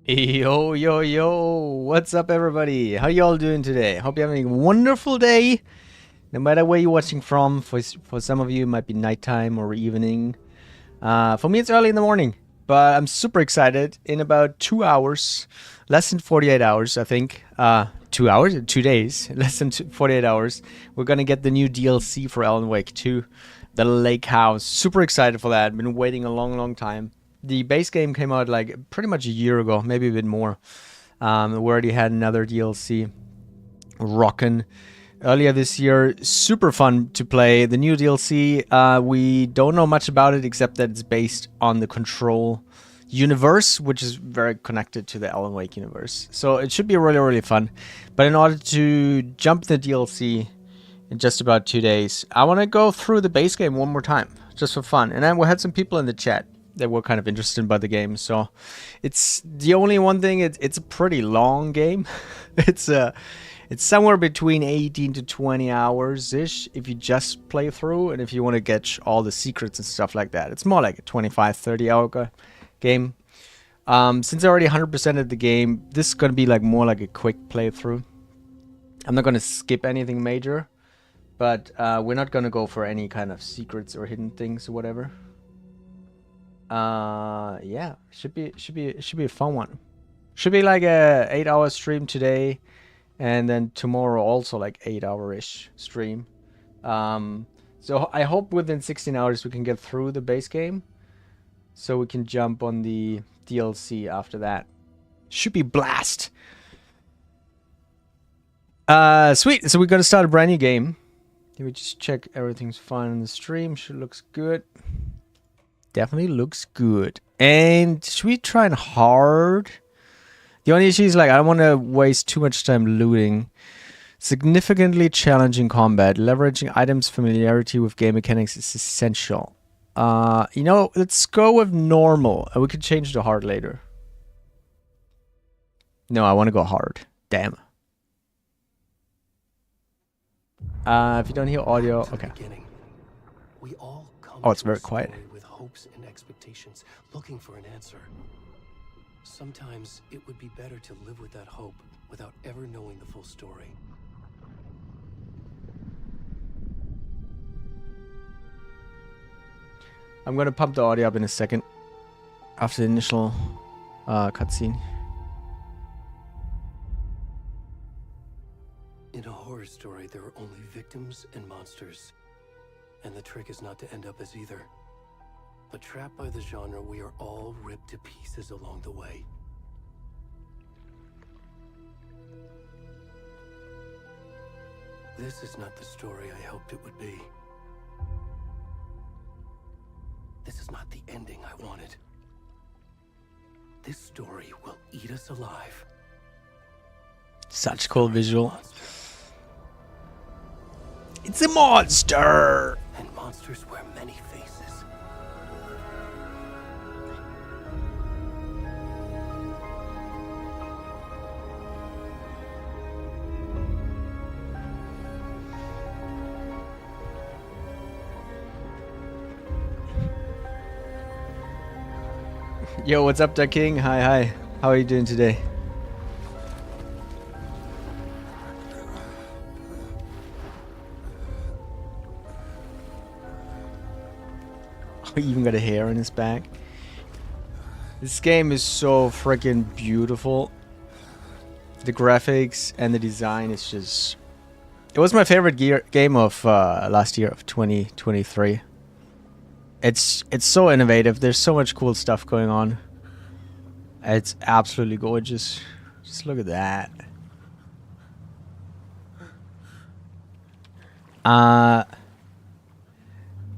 Yo, yo, yo, what's up, everybody? How y'all doing today? Hope you're having a wonderful day. No matter where you're watching from, for some of you, it might be nighttime or evening. For me, it's early in the morning, but I'm super excited. In about 2 hours, less than 48 hours, I think. 2 hours? 2 days. Less than 48 hours. We're gonna get the new DLC for Alan Wake 2, the Lakehouse. Super excited for that. Been waiting a long, long time. The base game came out like pretty much a year ago, maybe a bit more. We already had another DLC rockin' earlier this year. Super fun to play. The new DLC, we don't know much about it except that it's based on the Control universe, which is very connected to the Alan Wake universe. So it should be really, really fun. But in order to jump the DLC in just about 2 days, I want to go through the base game one more time, just for fun. And then we had some people in the chat that were kind of interested by the game. So it's the only one thing, it's a pretty long game. It's somewhere between 18 to 20 hours ish if you just play through, and if you want to get all the secrets and stuff like that, it's more like a 25-30 hour game. Since I already 100%ed the game, this is gonna be like more like a quick playthrough. I'm not gonna skip anything major, but we're not gonna go for any kind of secrets or hidden things or whatever. Yeah, should be a fun one. Should be like a 8-hour stream today, and then tomorrow also like 8-hour-ish stream. So I hope within 16 hours we can get through the base game, so we can jump on the DLC after that. Should be blast. Sweet. So we're gonna start a brand new game. Let me just check everything's fine on the stream. Should looks good. Definitely looks good. And should we try and hard? The only issue is like I don't want to waste too much time looting. Significantly challenging combat. Leveraging items familiarity with game mechanics is essential. You know, let's go with normal. We can change to hard later. No, I want to go hard. Damn. If you don't hear audio, okay. Oh, it's very quiet. Hopes and expectations, looking for an answer. Sometimes it would be better to live with that hope without ever knowing the full story. I'm gonna pump the audio up in a second after the initial cutscene. In a horror story, there are only victims and monsters, and the trick is not to end up as either. But trapped by the genre, we are all ripped to pieces along the way. This is not the story I hoped it would be. This is not the ending I wanted. This story will eat us alive. Such cool visual. It's a monster! And monsters wear many faces. Yo, what's up, Duck King? Hi. How are you doing today? Oh, he even got a hair in his back. This game is so freaking beautiful. The graphics and the design is just... It was my favorite game of last year, of 2023. It's so innovative. There's so much cool stuff going on. It's absolutely gorgeous. Just look at that.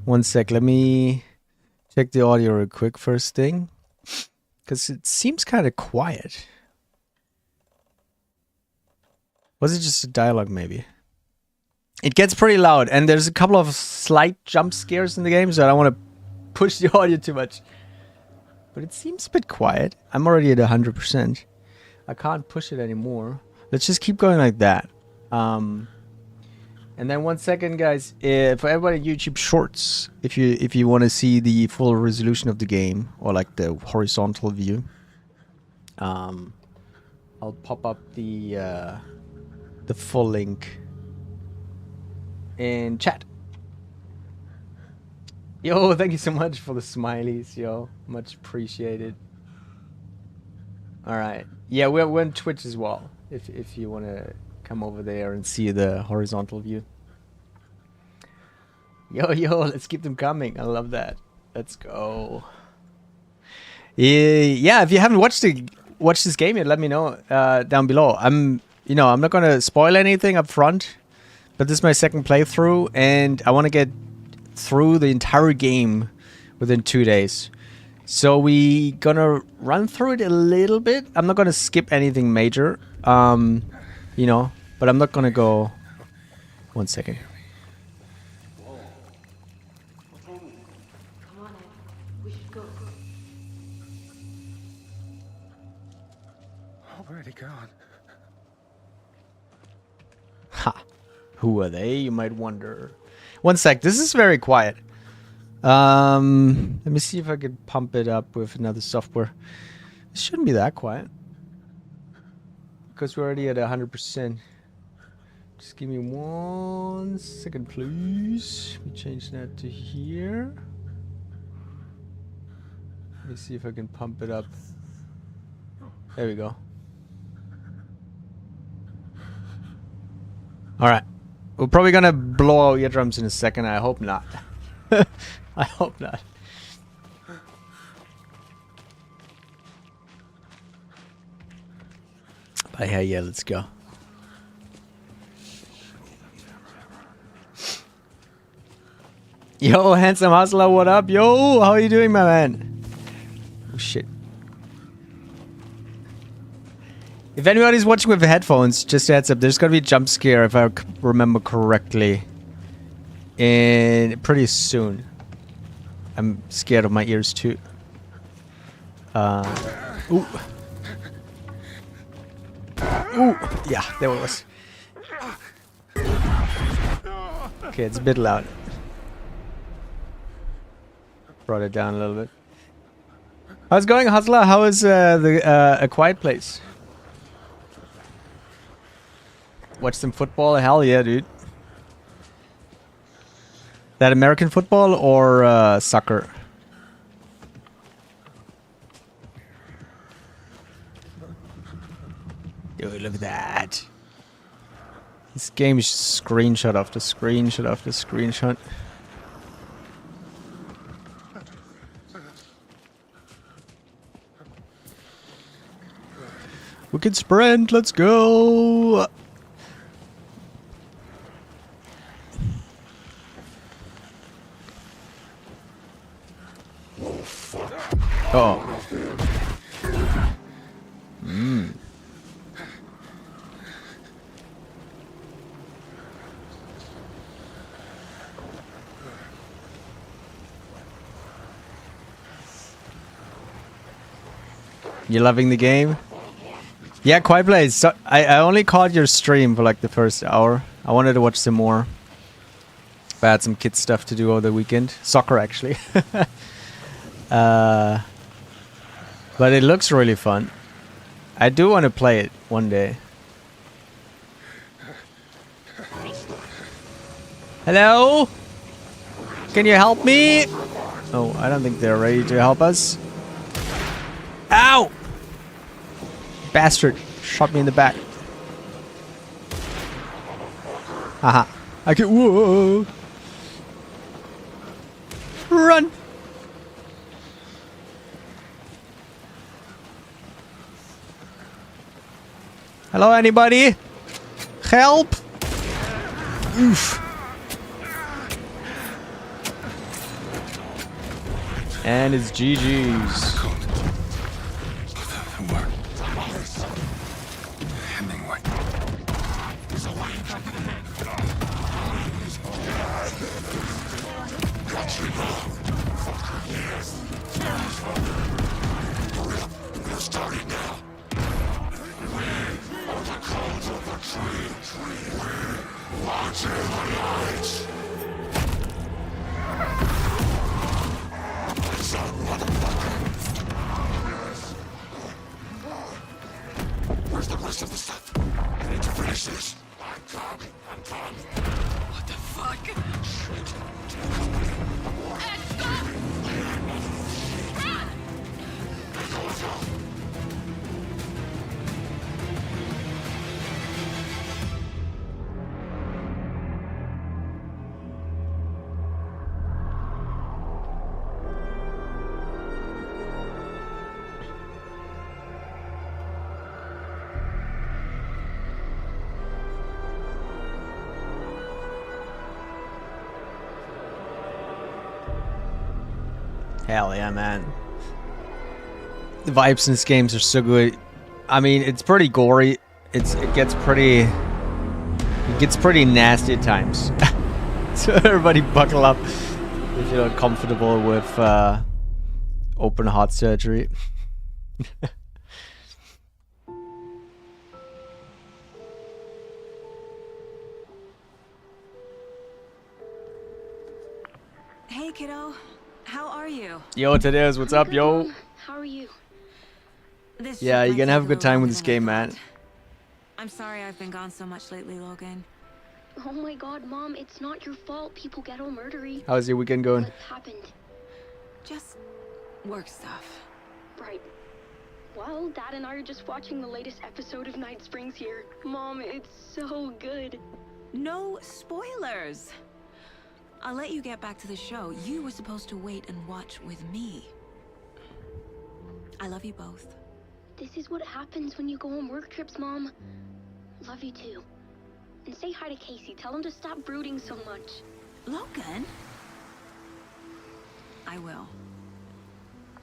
One sec. Let me check the audio real quick first thing, because it seems kind of quiet. Was it just a dialogue maybe? It gets pretty loud, and there's a couple of slight jump scares in the game, so I don't want to push the audio too much. But it seems a bit quiet. I'm already at 100%. I can't push it anymore. Let's just keep going like that. And then 1 second, guys. For everybody, YouTube Shorts, if you want to see the full resolution of the game, or like the horizontal view, I'll pop up the full link in chat. Yo, thank you so much for the smileys, yo. Much appreciated. All right. Yeah, we're on Twitch as well. If you want to come over there and see the horizontal view. Yo, let's keep them coming. I love that. Let's go. Yeah, if you haven't watched this game yet, let me know down below. I'm not gonna spoil anything up front, but this is my second playthrough, and I want to get through the entire game within 2 days. So we gonna run through it a little bit. I'm not gonna skip anything major, but I'm not gonna go. 1 second. Already gone. Ha! Who are they? You might wonder. 1 sec. This is very quiet. Let me see if I could pump it up with another software. It shouldn't be that quiet because we're already at 100%. Just give me 1 second, please. Let me change that to here. Let me see if I can pump it up. There we go. Alright. We're probably gonna blow our eardrums in a second. I hope not. I hope not. But yeah, let's go. Yo, handsome hustler, what up? Yo, how are you doing, my man? Oh shit. If anybody's watching with headphones, just a heads up, there's gonna be a jump scare if I remember correctly. And pretty soon. I'm scared of my ears too. Ooh. Ooh. Yeah, there it was. Okay, it's a bit loud. Brought it down a little bit. How's it going, Hustler? How is A Quiet Place? Watch some football? Hell yeah, dude. That American football or soccer? Dude, look at that. This game is just screenshot after screenshot after screenshot. We can sprint, let's go! Oh. You loving the game? Yeah, Quiet Place. So I only caught your stream for like the first hour. I wanted to watch some more. But I had some kid stuff to do over the weekend. Soccer, actually. But it looks really fun. I do want to play it one day. Hello? Can you help me? Oh, I don't think they're ready to help us. Ow! Bastard shot me in the back. Haha. I can. Whoa! Run! Hello, anybody? Help! Oof. And it's GG's. Hell yeah, man. The vibes in this games are so good. I mean, it's pretty gory. It gets pretty nasty at times. So everybody buckle up if you're not comfortable with open heart surgery. Hey, kiddo. How are you? Yo, Tadeus, what's up, yo? Mom. How are you? This Yeah, trip you're might gonna have a take good time little with this longer than game, I man. thought. I'm sorry I've been gone so much lately, Logan. Oh my god, Mom, it's not your fault people get all murdery. How's your weekend going? What happened? Just work stuff. Right. Well, Dad and I are just watching the latest episode of Night Springs here. Mom, it's so good. No spoilers. I'll let you get back to the show. You were supposed to wait and watch with me. I love you both. This is what happens when you go on work trips, Mom. Love you too. And say hi to Casey. Tell him to stop brooding so much. Logan? I will.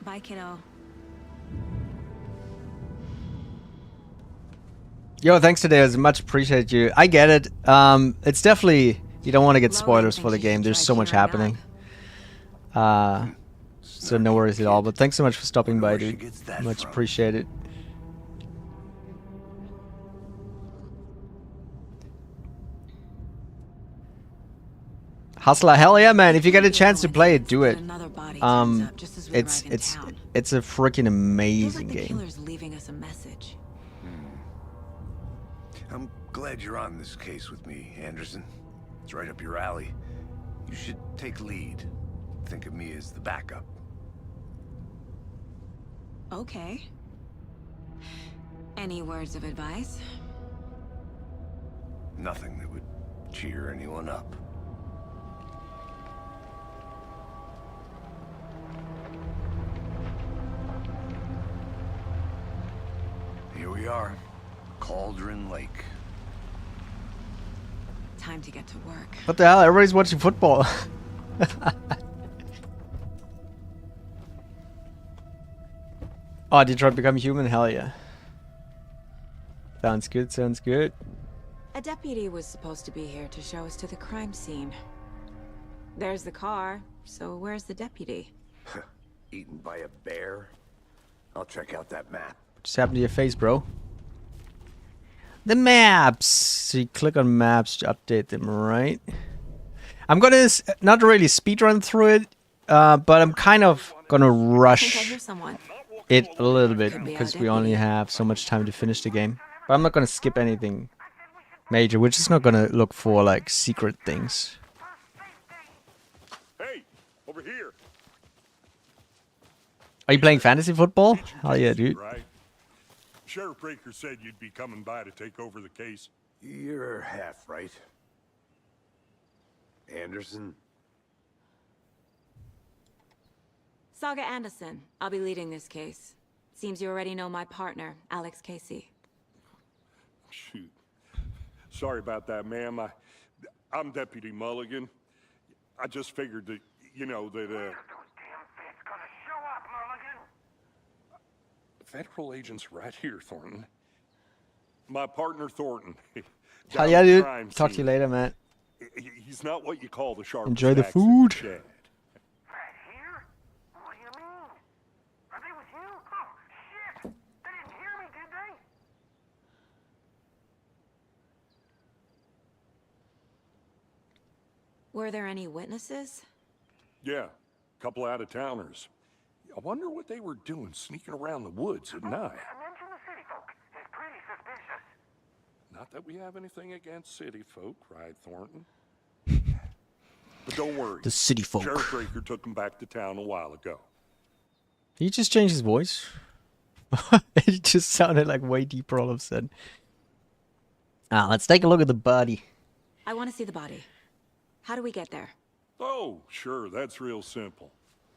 Bye, kiddo. Yo, thanks Tadeus. Much appreciate you. I get it. It's definitely, you don't want to get Logan spoilers for thinks the you game. should There's try so much cheering happening. up. So no worries at all. But thanks so much for stopping by, Wonder where she dude. gets that Much from. appreciated. Hustler, hell yeah, man! If you get a chance to play it, do it. Another body turns up just as we It's arrive in town. it's a freaking Feels amazing like the game. killer's leaving us a message. I'm glad you're on this case with me, Anderson. It's right up your alley. You should take lead. Think of me as the backup. Okay. Any words of advice? Nothing that would cheer anyone up. Here we are, Cauldron Lake. Time to get to work. What the hell? Everybody's watching football. Oh, Detroit Become Human? Hell yeah. Sounds good, sounds good. A deputy was supposed to be here to show us to the crime scene. There's the car, so where's the deputy? Eaten by a bear? I'll check out that map. What just happened to your face, bro? The maps! So you click on maps to update them, right? I'm gonna not really speedrun through it, but I'm kind of gonna I think I rush hear someone. it a little bit Could be our because we only deputy. have so much time to finish the game. But I'm not gonna skip anything major. We're just not gonna look for like secret things. Hey, over here. Are you playing fantasy football? Hell yeah, dude. Right. Sheriff Breaker said you'd be coming by to take over the case. You're half right. Anderson? Saga Anderson. I'll be leading this case. Seems you already know my partner, Alex Casey. Shoot. Sorry about that, ma'am. I'm Deputy Mulligan. I just figured that, you know, that, Federal agents right here, Thornton. My partner, Thornton. Hell Down yeah, at the dude. crime Talk to you scene. later, man. He's not what you call the sharpest Enjoy the axe in food. shed. Right here? What do you mean? Are they with you? Oh, shit! They didn't hear me, did they? Were there any witnesses? Yeah, a couple out-of-towners. I wonder what they were doing sneaking around the woods at night. Mention the city folk. It's pretty suspicious. Not that we have anything against city folk, cried Thornton. But don't worry. The city folk. Sheriff Breaker took them back to town a while ago. He just changed his voice. It just sounded like way deeper all of a sudden. Let's take a look at the body. I want to see the body. How do we get there? Oh, sure, that's real simple.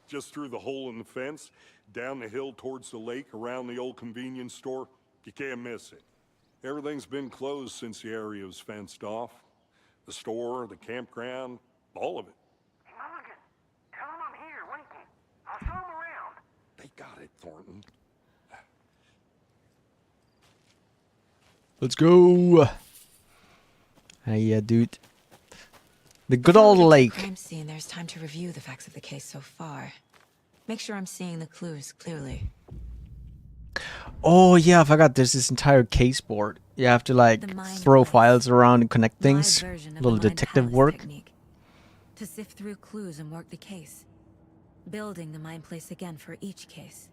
Just through the hole in the fence, down the hill towards the lake, around the old convenience store. You can't miss it. Everything's been closed since the area was fenced off. The store, the campground, all of it. Mulligan, tell them I'm here, waiting. I'll show them got it, Thornton. Let's go. Hey, yeah, dude. The good Before we old get to the lake. crime scene, there's time to review the facts of the case so far. Make sure I'm seeing the clues clearly. Oh yeah, I forgot. There's this entire case board. You have to like The mind throw place. files around and connect My things. version of Little the mind detective palace work. technique. To sift through clues and work the case. Building the mind place again for each case.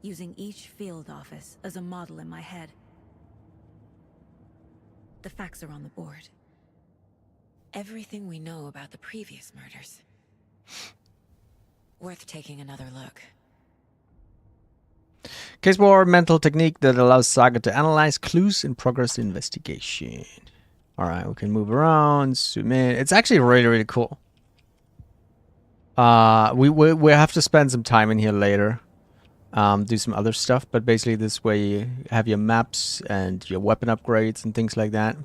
Using each field office as a model in my head. The facts are on the board. Everything we know about the previous murders. Worth taking another look. Case board mental technique that allows Saga to analyze clues and progress the investigation. Alright, we can move around, zoom in. It's actually really, really cool. We have to spend some time in here later. Do some other stuff, but basically this way you have your maps and your weapon upgrades and things like that.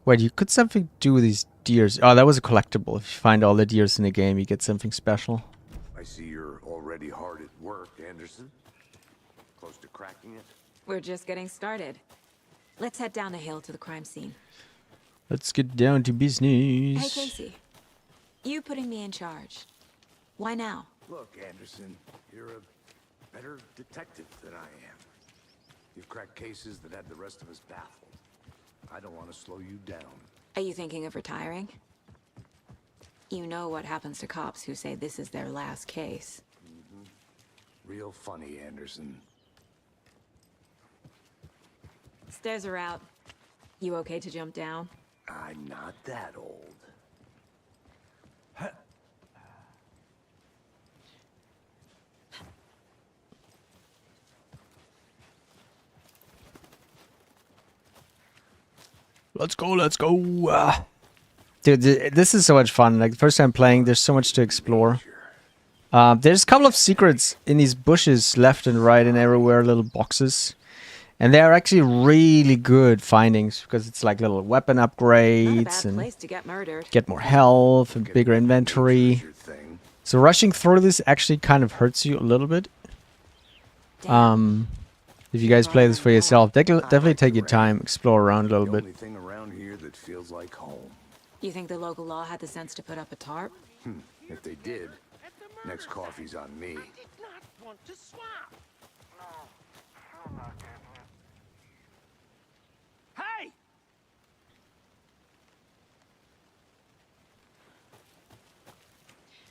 Wait, you could something do with these deers. Oh, that was a collectible. If you find all the deers in the game, you get something special. I see you're already hard at work, Anderson. Close to cracking it? We're just getting started. Let's head down the hill to the crime scene. Let's get down to business. Hey, Casey. You putting me in charge. Why now? Look, Anderson, you're a better detective than I am. You've cracked cases that had the rest of us baffled. I don't want to slow you down. Are you thinking of retiring? You know what happens to cops who say this is their last case. Real funny, Anderson. Stairs are out. You okay to jump down? I'm not that old. Let's go, let's go. Dude, this is so much fun. Like, the first time playing, there's so much to explore. There's a couple of secrets in these bushes left and right and everywhere, little boxes. And they are actually really good findings because it's like little weapon Not a upgrades bad and place to get murdered. get more health and bigger inventory. Your thing. So rushing through this actually kind of hurts you a little bit. Damn. If you guys play this for yourself, definitely take your time, explore around a little The bit. only thing around here that feels like home. You think the local law had the sense to put up a tarp? If they did, next coffee's on me. Did not want to swap. No, sure not, Hey!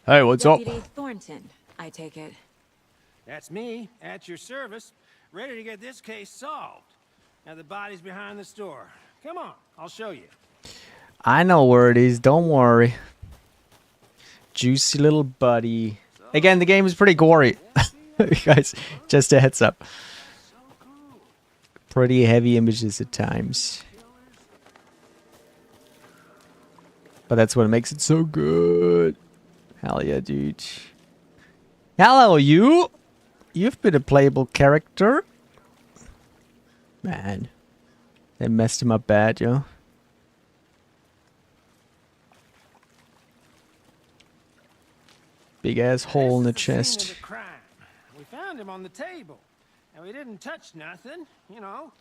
Hey, what's up? Deputy Thornton, I take it. That's me, at your service, ready to get this case solved. Now the body's behind the store. Come on, I'll show you. I know where it is, don't worry. Juicy little buddy. Again, the game is pretty gory. Guys, just a heads up. Pretty heavy images at times. But that's what makes it so good. Hell yeah, dude. Hello, you! You've been a playable character. Man. They messed him up bad, yo. Big ass hole in the This is scene of chest. the crime. We found him on the table, and we didn't touch nothing. You know,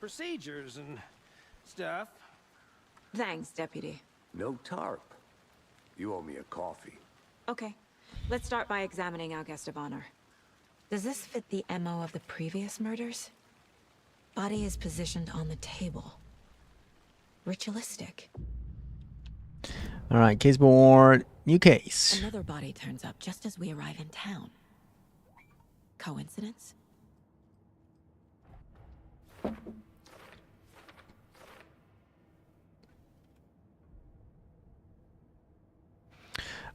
procedures and stuff. Thanks, Deputy. No tarp. You owe me a coffee. Okay, let's start by examining our guest of honor. Does this fit the MO of the previous murders? Body is positioned on the table. Ritualistic. Alright, case board. New case. Another body turns up just as we arrive in town. Coincidence?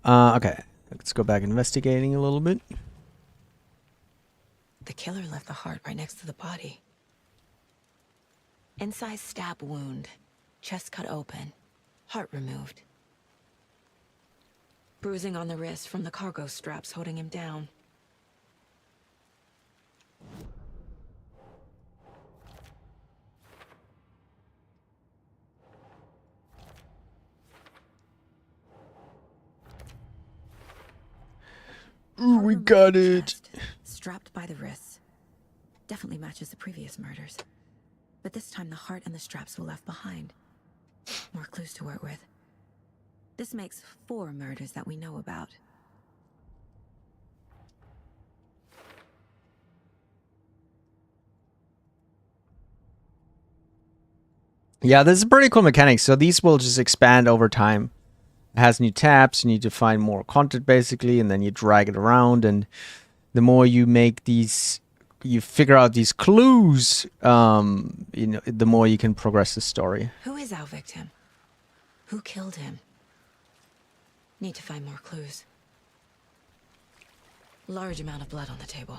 Okay. Let's go back investigating a little bit. The killer left the heart right next to the body. Incised stab wound. Chest cut open. Heart removed. Bruising on the wrist from the cargo straps holding him down. Ooh, we got it. Chest, strapped by the wrists. Definitely matches the previous murders. But this time the heart and the straps were left behind. More clues to work with. This makes 4 murders that we know about. Yeah, this is pretty cool mechanics. So these will just expand over time. It has new tabs. You need to find more content basically, and then you drag it around. And the more you make these, you figure out these clues, you know, the more you can progress the story. Who is our victim? Who killed him? Need to find more clues. Large amount of blood on the table.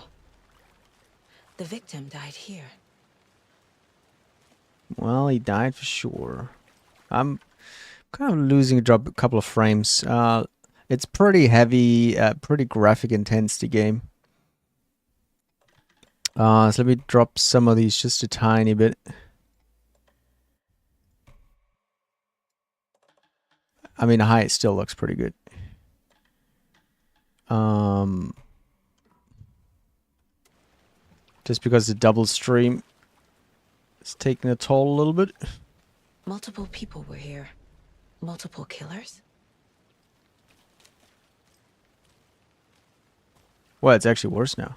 The victim died here. Well, he died for sure. I'm kind of losing a couple of frames. It's pretty heavy, pretty graphic intense, the game. So let me drop some of these just a tiny bit. I mean, high still looks pretty good. Just because the double stream is taking a toll a little bit. Multiple people were here. Multiple killers? Well, it's actually worse now.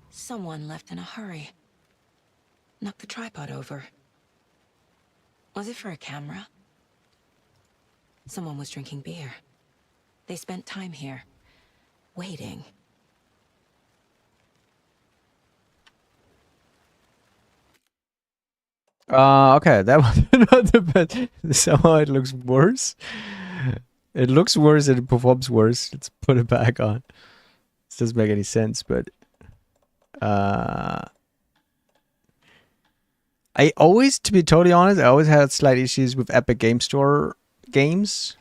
Someone left in a hurry. Knocked the tripod over. Was it for a camera? Someone was drinking beer. They spent time here, waiting. Okay, that was not the best. Somehow it looks worse. It looks worse and it performs worse. Let's put it back on. This doesn't make any sense, but I always, to be totally honest, I always had slight issues with Epic Game Store games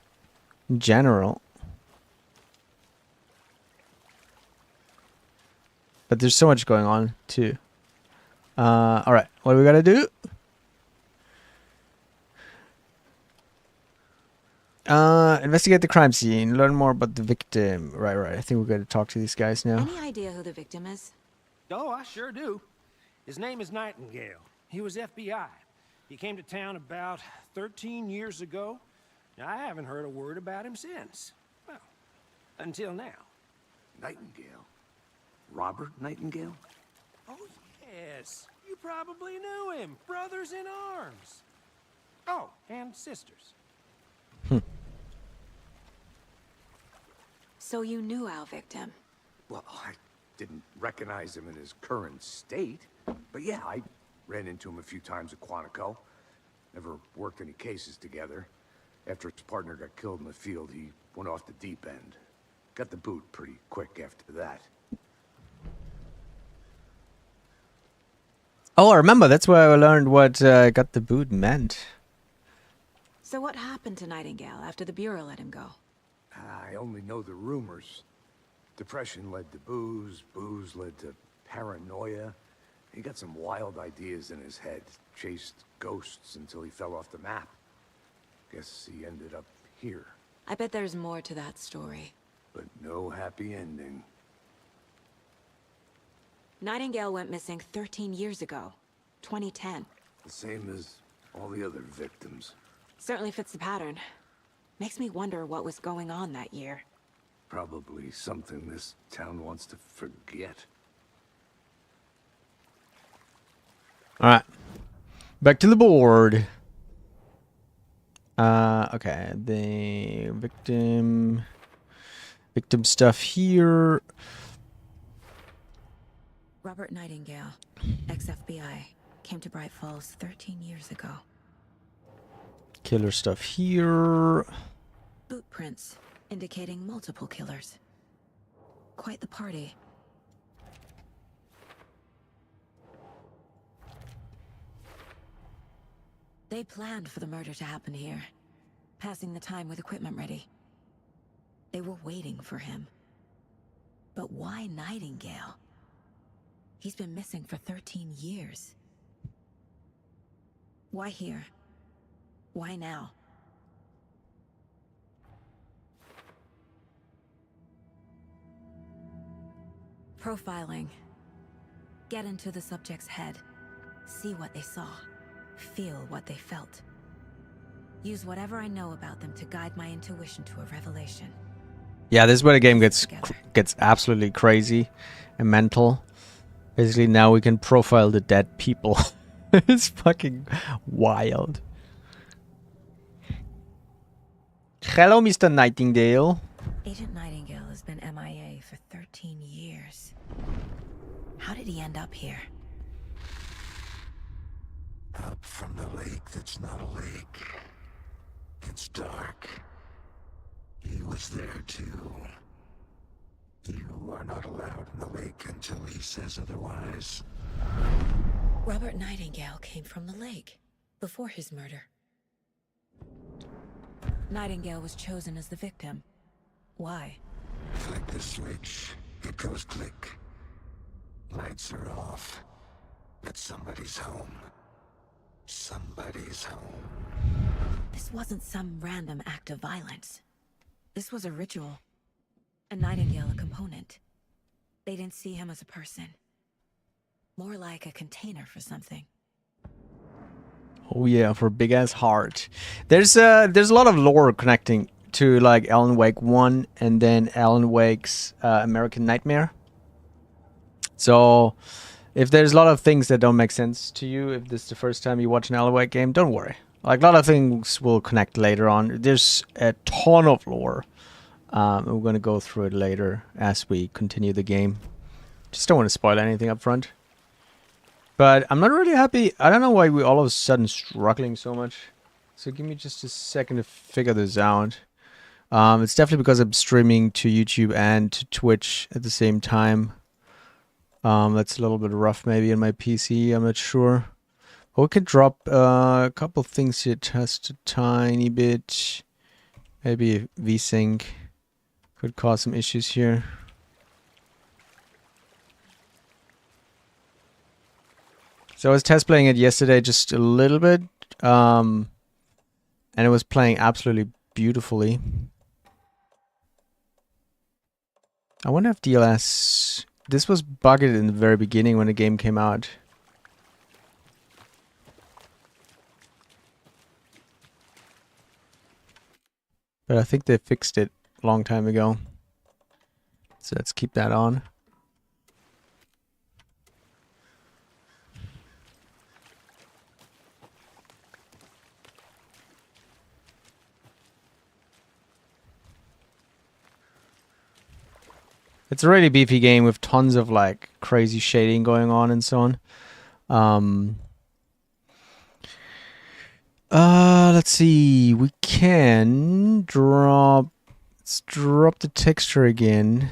in general. But there's so much going on too. Alright, what do we gotta do? Investigate the crime scene. Learn more about the victim. Right. I think we're going to talk to these guys now. Any idea who the victim is? Oh, I sure do. His name is Nightingale. He was FBI. He came to town about 13 years ago. Now, I haven't heard a word about him since. Well, until now. Nightingale? Robert Nightingale? Oh, yes. You probably knew him. Brothers in arms. Oh, and sisters. So you knew our victim? Well, I didn't recognize him in his current state. But yeah, I ran into him a few times at Quantico. Never worked any cases together. After his partner got killed in the field, he went off the deep end. Got the boot pretty quick after that. Oh, I remember. That's where I learned what got the boot meant. So what happened to Nightingale after the Bureau let him go? I only know the rumors. Depression led to booze, booze led to paranoia. He got some wild ideas in his head, chased ghosts until he fell off the map. Guess he ended up here. I bet there's more to that story. But no happy ending. Nightingale went missing 13 years ago, 2010. The same as all the other victims. Certainly fits the pattern. Makes me wonder what was going on that year. Probably something this town wants to forget. Alright. Back to the board. Okay. The victim stuff here. Robert Nightingale, ex-FBI, came to Bright Falls 13 years ago. Killer stuff here. Boot prints indicating multiple killers. Quite the party. They planned for the murder to happen here, passing the time with equipment ready. They were waiting for him. But why Nightingale? He's been missing for 13 years. Why here? Why now? Profiling. Get into the subject's head. See what they saw. Feel what they felt. Use whatever I know about them to guide my intuition to a revelation. Yeah, this is where the game gets absolutely crazy and mental. Basically, now we can profile the dead people. It's fucking wild. Hello, Mr. Nightingale. Agent Nightingale has been MIA for 13 years. How did he end up here? Up from the lake that's not a lake. It's dark. He was there too. You are not allowed in the lake until he says otherwise. Robert Nightingale came from the lake before his murder. Nightingale was chosen as the victim. Why? Flick the switch. It goes click. Lights are off. But somebody's home. Somebody's home. This wasn't some random act of violence. This was a ritual. A Nightingale a component. They didn't see him as a person. More like a container for something. Oh yeah, for a big ass heart. There's a lot of lore connecting to like Alan Wake 1 and then Alan Wake's American Nightmare. So if there's a lot of things that don't make sense to you, if this is the first time you watch an Alan Wake game, don't worry. Like a lot of things will connect later on. There's a ton of lore. We're going to go through it later as we continue the game. Just don't want to spoil anything up front. But I'm not really happy. I don't know why we all of a sudden struggling so much. So give me just a second to figure this out. It's definitely because I'm streaming to YouTube and to Twitch at the same time. That's a little bit rough maybe on my PC. I'm not sure. But we could drop a couple things here. Test a tiny bit. Maybe VSync could cause some issues here. So I was test playing it yesterday just a little bit, and it was playing absolutely beautifully. I wonder if DLS... This was bugged in the very beginning when the game came out. But I think they fixed it a long time ago. So let's keep that on. It's a really beefy game with tons of like crazy shading going on and so on. Let's see. We can drop. Let's drop the texture again.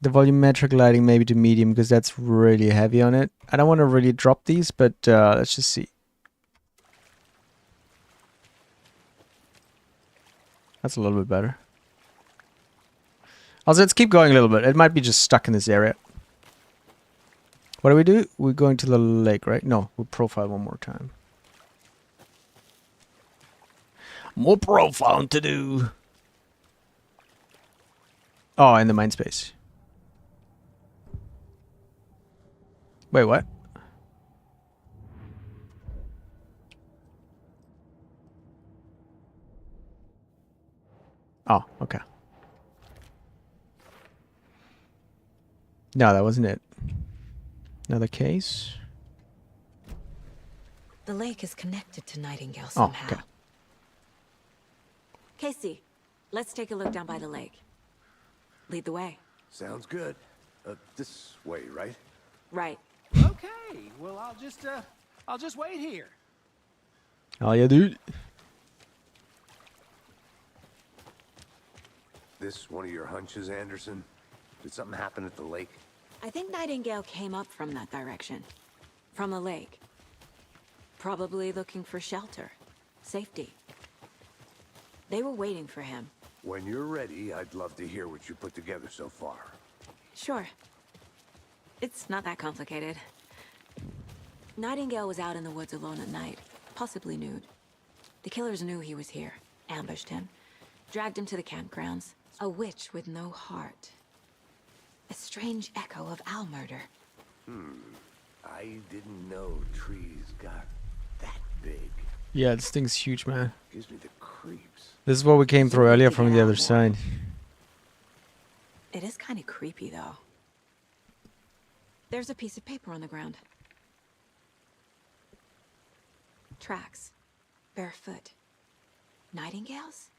The volumetric lighting maybe to medium because that's really heavy on it. I don't want to really drop these, but let's just see. That's a little bit better. Also, let's keep going a little bit. It might be just stuck in this area. What do? We're going to the lake, right? No, we'll profile one more time. More profiling to do. Oh, in the mind space. Wait, what? Oh, okay. No, that wasn't it. Another case. The lake is connected to Nightingale somehow. Oh, okay. Casey, let's take a look down by the lake. Lead the way. Sounds good. This way, right? Right. Okay, well, I'll just wait here. Oh yeah, dude. This one of your hunches, Anderson? Did something happen at the lake? I think Nightingale came up from that direction. From the lake. Probably looking for shelter. Safety. They were waiting for him. When you're ready, I'd love to hear what you put together so far. Sure. It's not that complicated. Nightingale was out in the woods alone at night, possibly nude. The killers knew he was here, ambushed him, dragged him to the campgrounds. A witch with no heart. A strange echo of owl murder. I didn't know trees got that big. Yeah, this thing's huge, man. Gives me the creeps. This is what we came through earlier from the other side. It is kind of creepy, though. There's a piece of paper on the ground. Tracks. Barefoot. Nightingales?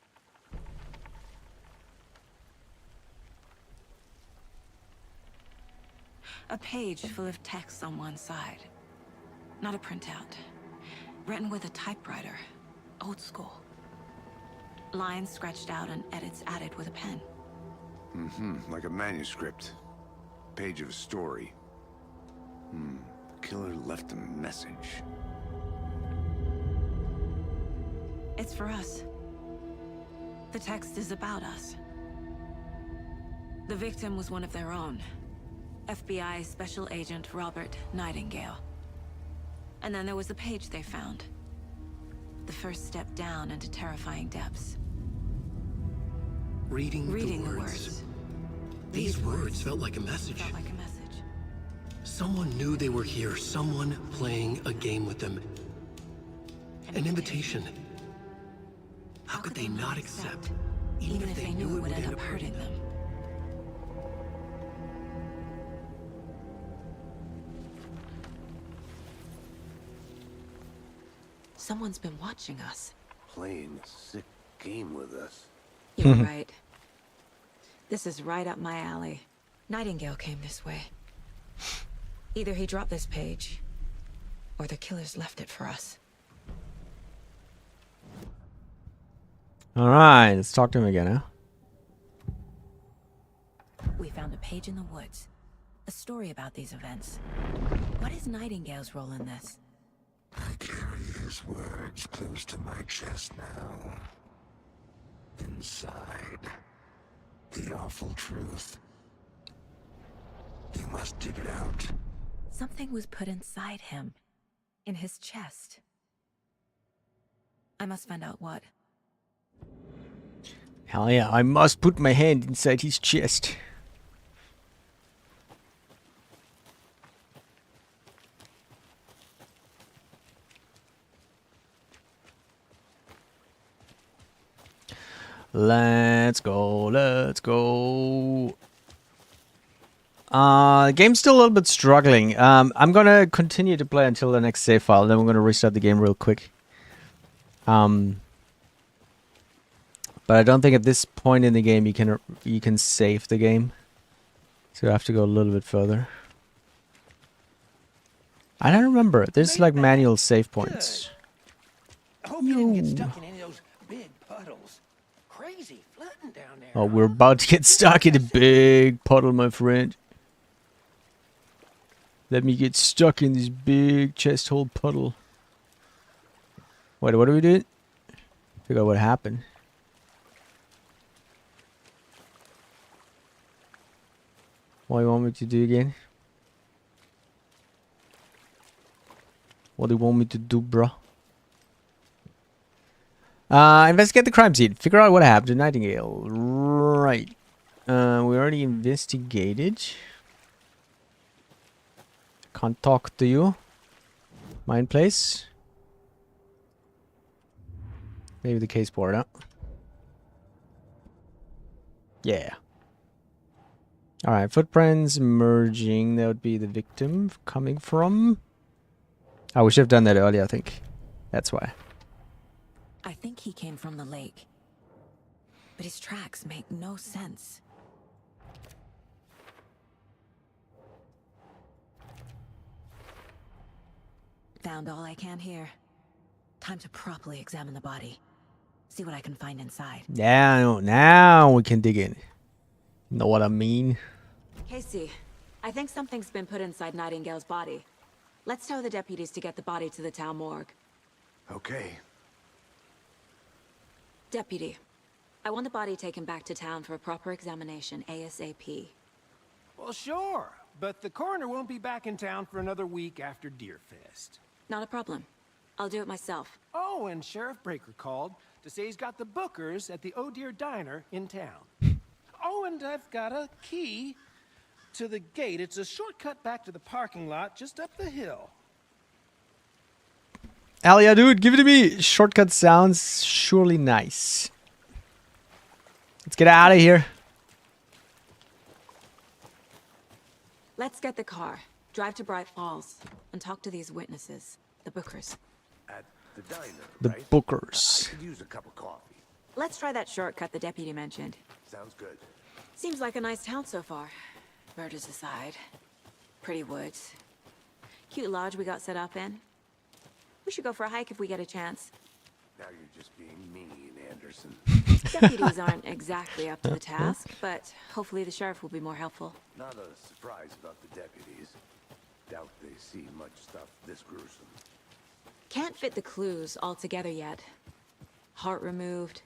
A page full of text on one side. Not a printout. Written with a typewriter. Old school. Lines scratched out and edits added with a pen. Like a manuscript. Page of a story. The killer left a message. It's for us. The text is about us. The victim was one of their own. FBI Special Agent Robert Nightingale. And then there was the page they found. The first step down into terrifying depths. Reading the the words. These words felt like a message. Felt like a message. Someone knew they were here. Someone playing a game with them. An invitation. How could they not accept, even if they knew it would end up hurting them? Someone's been watching us. Playing a sick game with us. You're right. This is right up my alley. Nightingale came this way. Either he dropped this page, or the killers left it for us. Alright, let's talk to him again, huh? We found a page in the woods. A story about these events. What is Nightingale's role in this? I carry his words close to my chest now. Inside, the awful truth. You must dig it out. Something was put inside him. In his chest. I must find out what. Hell yeah, I must put my hand inside his chest. Let's go, let's go. The game's still a little bit struggling. I'm gonna continue to play until the next save file, then we're gonna restart the game real quick. But I don't think at this point in the game you can save the game. So I have to go a little bit further. I don't remember. There's like manual save points. I hope you didn't get stuck in any of those big puddles. Crazy flooding down there. Oh, we're about to get stuck in a big puddle, my friend. Let me get stuck in this big chest hole puddle. Wait, what do we do? Figure out what happened. What do you want me to do again? What do you want me to do, bro? Investigate the crime scene. Figure out what happened to Nightingale. Right. We already investigated. Can't talk to you. Mind place. Maybe the case board, huh? Yeah. Alright, footprints merging. That would be the victim coming from. Oh, we should have done that earlier, I think. That's why. I think he came from the lake. But his tracks make no sense. Found all I can here. Time to properly examine the body. See what I can find inside. Now we can dig in. Know what I mean? Casey, I think something's been put inside Nightingale's body. Let's tell the deputies to get the body to the town morgue. Okay. Deputy, I want the body taken back to town for a proper examination ASAP. Well, sure, but the coroner won't be back in town for another week after Deerfest. Not a problem. I'll do it myself. Oh, and Sheriff Breaker called to say he's got the Bookers at the Oh Dear Diner in town. Oh, and I've got a key to the gate. It's a shortcut back to the parking lot just up the hill. Hell yeah, dude, give it to me. Shortcut sounds surely nice. Let's get out of here. Let's get the car, drive to Bright Falls, and talk to these witnesses, the Bookers. At the diner, The right? Bookers. I could use a cup of coffee. Let's try that shortcut the deputy mentioned. Sounds good. Seems like a nice town so far. Murders aside. Pretty woods. Cute lodge we got set up in. We should go for a hike if we get a chance. Now you're just being mean, Anderson. Deputies aren't exactly up to the task, but hopefully the sheriff will be more helpful. Not a surprise about the deputies. Doubt they see much stuff this gruesome. Can't fit the clues all together yet. Heart removed,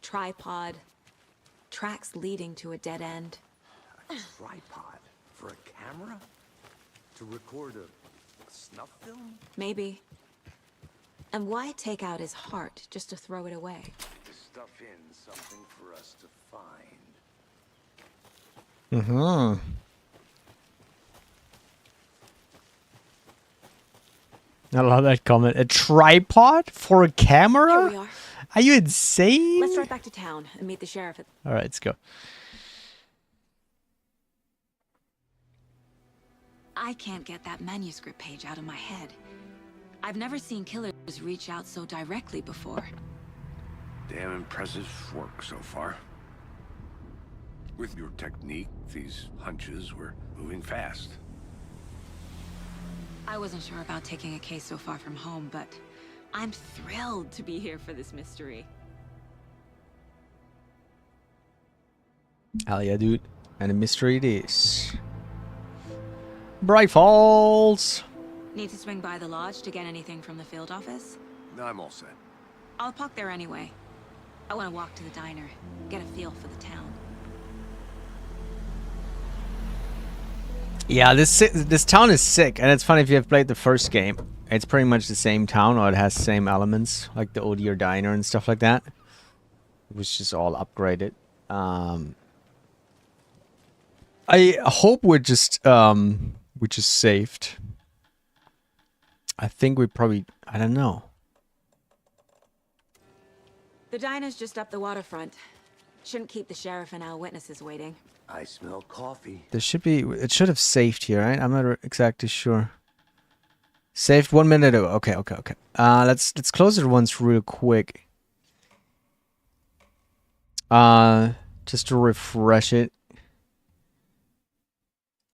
tripod, tracks leading to a dead end. A tripod? For a camera? To record a snuff film? Maybe. And why take out his heart just to throw it away? To stuff in something for us to find. Mm-hmm. I love that comment. A tripod for a camera? Here we are. Are you insane? Let's drive back to town and meet the sheriff at... All right, let's go. I can't get that manuscript page out of my head. I've never seen killers reach out so directly before. Damn impressive work so far. With your technique, these hunches were moving fast. I wasn't sure about taking a case so far from home, but I'm thrilled to be here for this mystery. Hell yeah, dude. And a mystery it is. Bright Falls. Need to swing by the lodge to get anything from the field office? No, I'm all set. I'll park there anyway. I want to walk to the diner, get a feel for the town. Yeah, this town is sick, and it's funny if you have played the first game. It's pretty much the same town, or it has the same elements, like the Oh Dear Diner and stuff like that. It was just all upgraded. I hope we're just saved. I think we probably, I don't know. The diner's just up the waterfront. Shouldn't keep the sheriff and our witnesses waiting. I smell coffee. There should be, it should have saved here, right? I'm not exactly sure. Saved 1 minute ago. Okay. Let's close it once real quick. Just to refresh it.